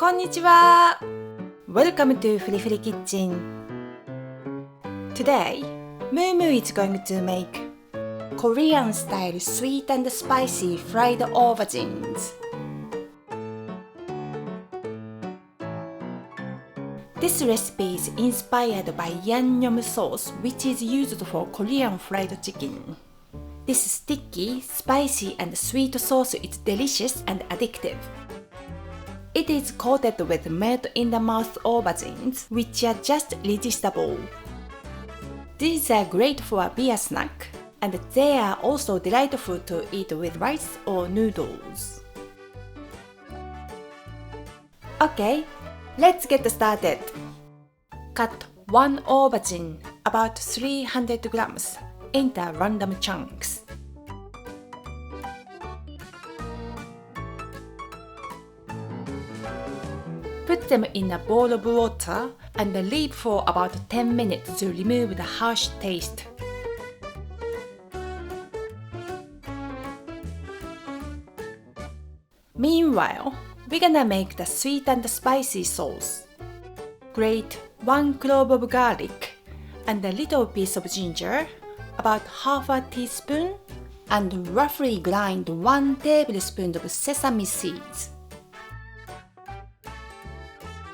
こんにちは。Welcome to Free Free Kitchen. Today, Moo is going to make Korean style sweet and spicy fried aubergines. This recipe is inspired by Yannyeom sauce, which is used for Korean fried chicken. This sticky, spicy and sweet sauce is delicious and addictive. It is coated with melt-in-the-mouth aubergines, which are just irresistible. These are great for a beer snack, and they are also delightful to eat with rice or noodles. Okay, let's get started. Cut one aubergine, about 300 grams, into random chunks. Put them in a bowl of water and leave for about 10 minutes to remove the harsh taste. Meanwhile, we're gonna make the sweet and spicy sauce. Grate 1 clove of garlic and a little piece of ginger, about half a teaspoon, and roughly grind 1 tablespoon of sesame seeds.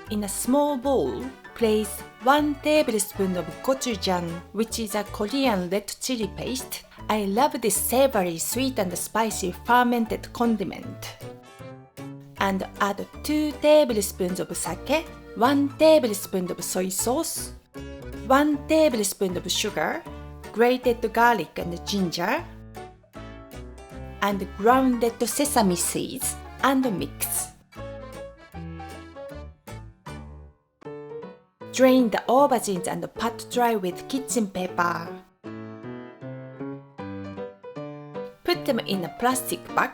In a small bowl, place 1 tablespoon of gochujang, which is a Korean red chili paste. I love this savory, sweet and spicy fermented condiment. And add 2 tablespoons of sake, 1 tablespoon of soy sauce, 1 tablespoon of sugar, grated garlic and ginger, and grounded sesame seeds, and mix. Drain the aubergines and pat dry with kitchen paper. Put them in a plastic bag.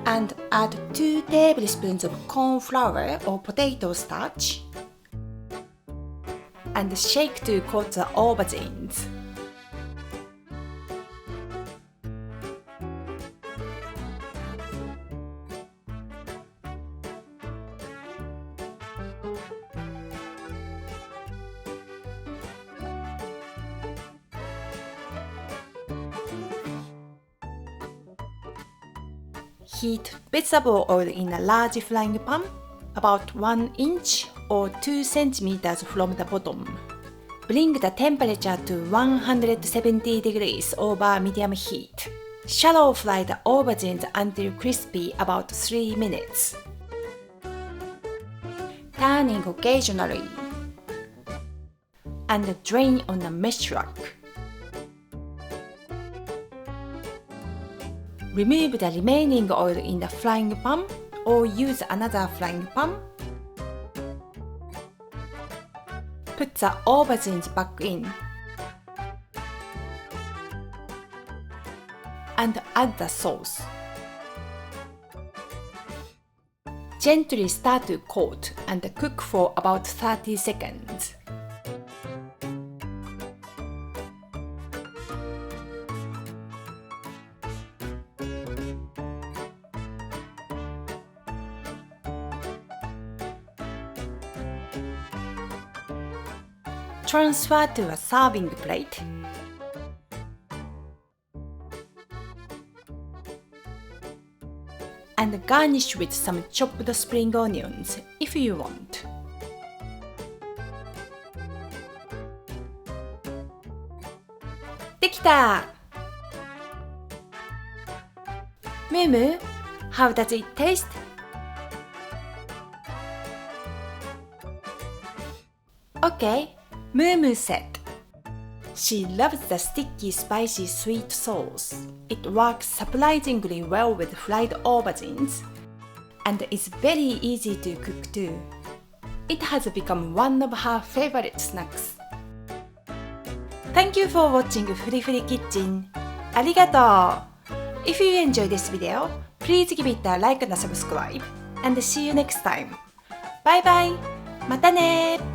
And add 2 tablespoons of cornflour or potato starch. And shake to coat the aubergines. Heat vegetable oil in a large frying pan, about 1 inch or 2 centimeters from the bottom. Bring the temperature to 170 degrees over medium heat. Shallow fry the aubergines until crispy, about 3 minutes. Turning occasionally. And drain on a mesh rag. Remove the remaining oil in the frying pan or use another frying pan. Put the aubergines back in. And add the sauce. Gently start to coat and cook for about 30 seconds. Transfer to a serving plate. And garnish with some chopped spring onions if you want. Dekita! Moo, how does it taste? Okay. Moo said she loves the sticky, spicy, sweet sauce. It works surprisingly well with fried aubergines and is very easy to cook too. It has become one of her favorite snacks. Thank you for watching Free Free Kitchen. ありがとう! If you enjoyed this video, please give it a like and a subscribe. And see you next time. Bye bye! またね